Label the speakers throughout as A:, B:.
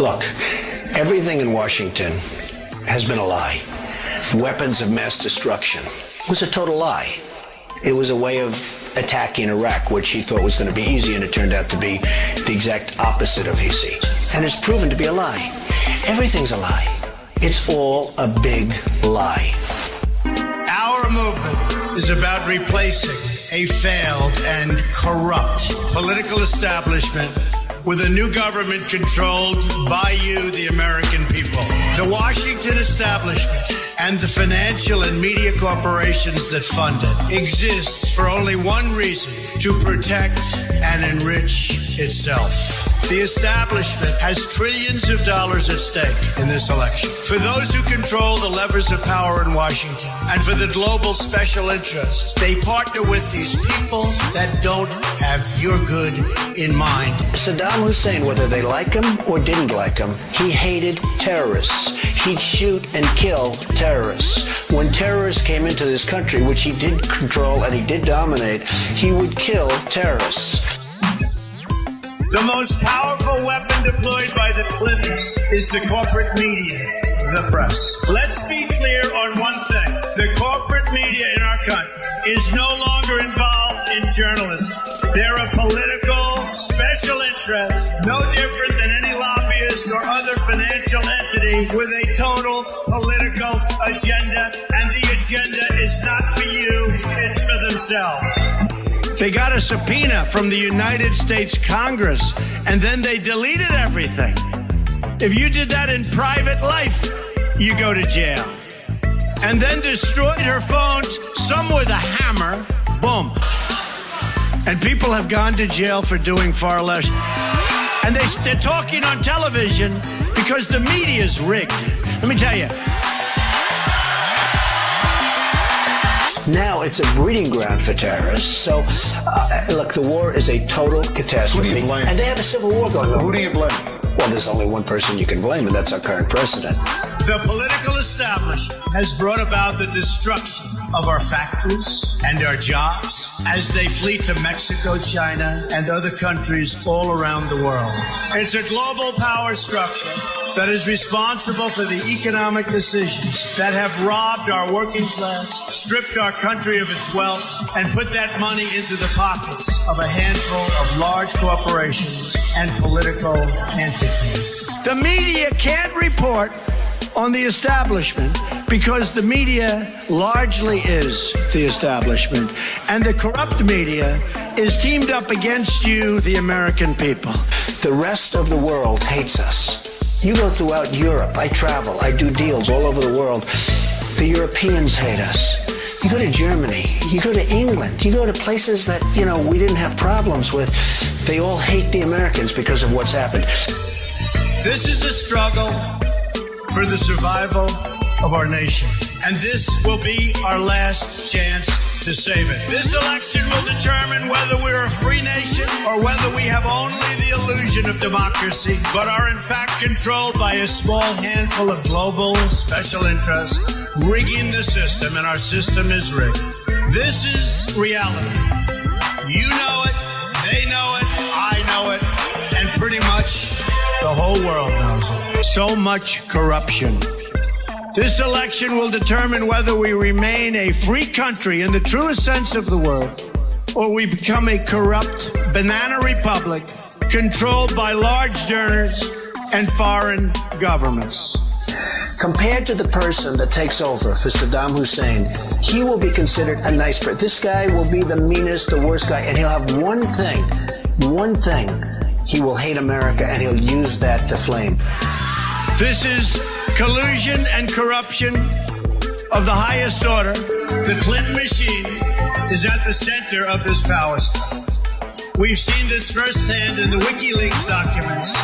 A: Look, everything in Washington has been a lie. Weapons of mass destruction was a total lie. It was a way of attacking Iraq, which he thought was going to be easy, and it turned out to be the exact opposite of easy. And it's proven to be a lie. Everything's a lie. It's all a big lie.
B: Our movement is about replacing a failed and corrupt political establishment with a new government controlled by you, the American people. The Washington establishment and the financial and media corporations that fund it exists for only one reason: to protect and enrich itself. The establishment has trillions of dollars at stake in this election. For those who control the levers of power in Washington and for the global special interests, they partner with these people that don't have your good in mind.
A: Saddam Hussein, whether they like him or didn't like him, he hated terrorists. He'd shoot and kill terrorists. When terrorists came into this country, which he did control and he did dominate, he would kill terrorists.
B: The most powerful weapon deployed by the Clintons is the corporate media, the press. Let's be clear on one thing. The corporate media in our country is no longer involved in journalism. They're a political special interest, no different than any lobbyist or other financial entity with a total political agenda. And the agenda is not for you, it's for themselves.
C: They got a subpoena from the United States Congress, and then they deleted everything. If you did that in private life, you go to jail. And then destroyed her phones, some with a hammer, boom. And people have gone to jail for doing far less. And they're talking on television because the media is rigged. Let me tell you.
A: Now it's a breeding ground for terrorists. So, look, the war is a total catastrophe.
D: Who do you blame?
A: And they have a civil war going on.
D: Who do you blame?
A: Well, there's only one person you can blame, and that's our current president.
B: The political establishment has brought about the destruction of our factories and our jobs as they flee to Mexico, China, and other countries all around the world. It's a global power structure that is responsible for the economic decisions that have robbed our working class, stripped our country of its wealth, and put that money into the pockets of a handful of large corporations and political entities.
C: The media can't report on the establishment because the media largely is the establishment, and the corrupt media is teamed up against you, the American people.
A: The rest of the world hates us. You go throughout Europe. I travel. I do deals all over the world. The Europeans hate us. You go to Germany. You go to England. You go to places that, we didn't have problems with. They all hate the Americans because of what's happened.
B: This is a struggle for the survival of our nation. And this will be our last chance to save it. This election will determine whether we're a free nation or whether we have only the illusion of democracy, but are in fact controlled by a small handful of global special interests rigging the system, and our system is rigged. This is reality. You know it, they know it, I know it, and pretty much the whole world knows it.
C: So much corruption. This election will determine whether we remain a free country in the truest sense of the word, or we become a corrupt banana republic controlled by large donors and foreign governments.
A: Compared to the person that takes over for Saddam Hussein, he will be considered a nice person. This guy will be the meanest, the worst guy, and he'll have one thing. He will hate America, and he'll use that to flame.
C: This is collusion and corruption of the highest order.
B: The Clinton machine is at the center of this power struggle. We've seen this firsthand in the WikiLeaks documents,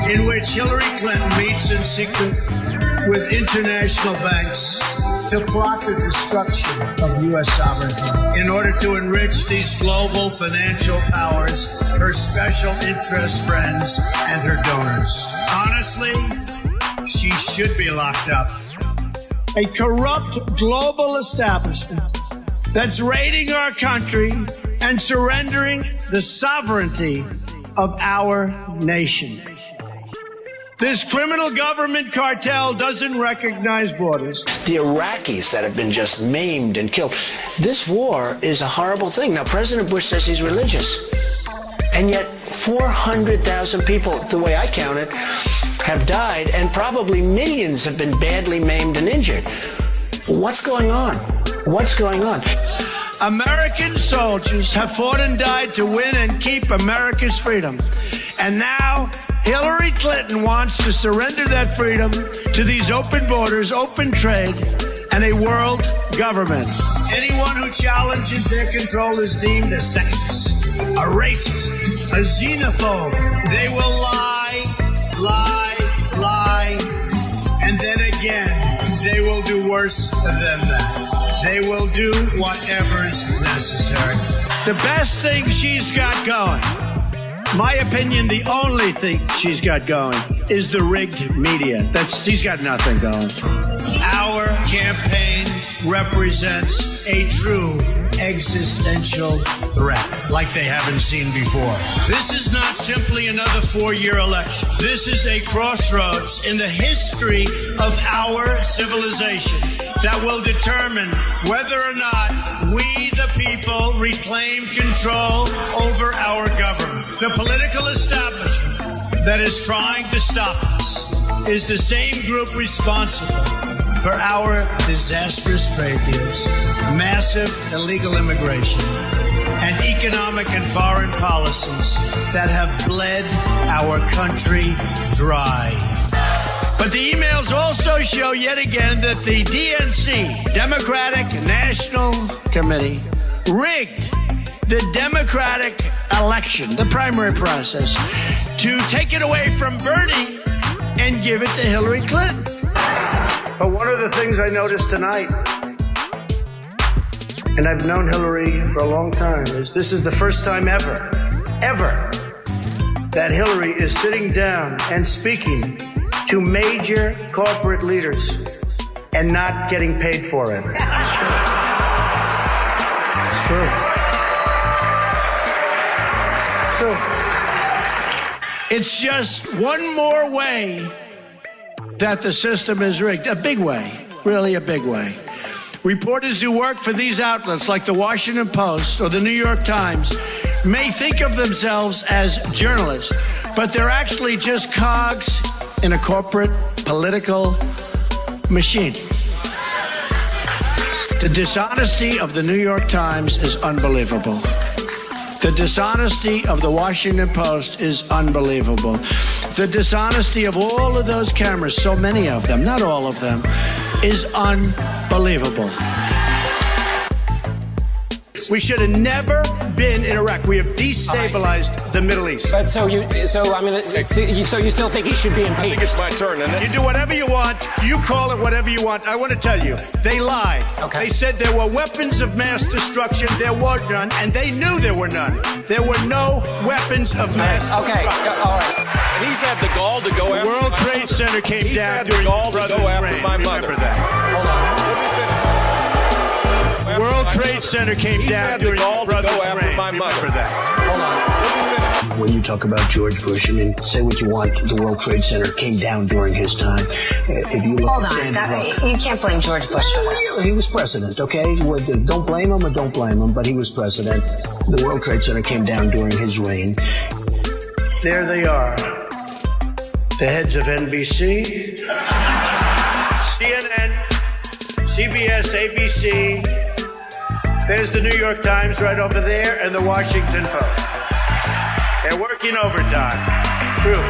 B: in which Hillary Clinton meets in secret with international banks to plot the destruction of U.S. sovereignty in order to enrich these global financial powers, her special interest friends, and her donors. Honestly, she should be locked up.
C: A corrupt global establishment that's raiding our country and surrendering the sovereignty of our nation. This criminal government cartel doesn't recognize borders.
A: The Iraqis that have been just maimed and killed. This war is a horrible thing. Now, President Bush says he's religious. And yet 400,000 people, the way I count it, have died, and probably millions have been badly maimed and injured. What's going on? What's going on?
C: American soldiers have fought and died to win and keep America's freedom. And now Hillary Clinton wants to surrender that freedom to these open borders, open trade, and a world government.
B: Anyone who challenges their control is deemed a sexist, a racist, a xenophobe. They will lie, and then again, they will do worse than that. They will do whatever's necessary.
C: The best thing she's got going, my opinion, the only thing she's got going, is the rigged media. She's got nothing going.
B: Our campaign represents a true existential threat like they haven't seen before. This is not simply another 4-year election. This is a crossroads in the history of our civilization that will determine whether or not we, the people, reclaim control over our government. The political establishment that is trying to stop us is the same group responsible for our disastrous trade deals, massive illegal immigration, and economic and foreign policies that have bled our country dry.
C: But the emails also show yet again that the DNC, Democratic National Committee, rigged the Democratic election, the primary process, to take it away from Bernie and give it to Hillary Clinton. But one of the things I noticed tonight, and I've known Hillary for a long time, is this is the first time ever, that Hillary is sitting down and speaking to major corporate leaders and not getting paid for it. It's true. It's true. It's just one more way that the system is rigged. A big way, really a big way. Reporters who work for these outlets like the Washington Post or the New York Times may think of themselves as journalists, but they're actually just cogs in a corporate political machine. The dishonesty of the New York Times is unbelievable. The dishonesty of the Washington Post is unbelievable. The dishonesty of all of those cameras, so many of them, not all of them, is unbelievable. We should have never been in Iraq. We have destabilized the Middle East.
D: But so you still think he should be impeached?
E: I think it's my turn, isn't it?
C: You do whatever you want. You call it whatever you want. I want to tell you, they lied.
D: Okay.
C: They said there were weapons of mass destruction. There were none, and they knew there were none. There were no weapons of mass
D: Okay, all right.
E: And he's had the gall to go after
C: World
E: my
C: Trade
E: mother.
C: Center came
E: He's
C: down
E: had the
C: during
E: gall to
C: Brother's
E: go after
C: reign.
E: my mother.
C: Remember that.
D: Hold on.
E: Let me finish.
C: World Trade Center came
E: He's
C: down
E: had the
C: during
E: gall to
C: Brother's
E: go after
C: reign.
E: my mother.
C: Remember that.
D: Hold on.
A: When you talk about George Bush, I mean, say what you want, the World Trade Center came down during his time. If you look
F: Hold
A: at
F: on,
A: Sandra Hook,
F: you can't blame George Bush for that.
A: he was president, okay? Don't blame him or don't blame him, but he was president. The World Trade Center came down during his reign.
C: There they are. The heads of NBC, CNN, CBS, ABC. There's the New York Times right over there and the Washington Post. They're working overtime. True.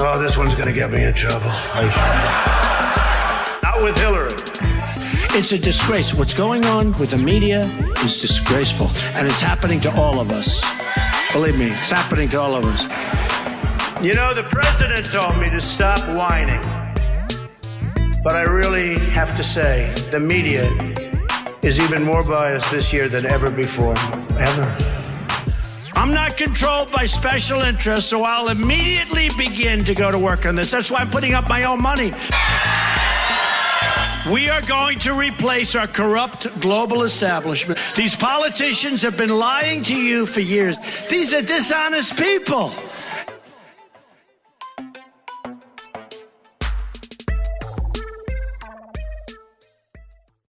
C: Oh, this one's going to get me in trouble. Not with Hillary. It's a disgrace. What's going on with the media is disgraceful, and it's happening to all of us. Believe me, it's happening to all of us. You know, the president told me to stop whining. But I really have to say, the media is even more biased this year than ever before. Ever. I'm not controlled by special interests, so I'll immediately begin to go to work on this. That's why I'm putting up my own money. We are going to replace our corrupt global establishment. These politicians have been lying to you for years. These are dishonest people.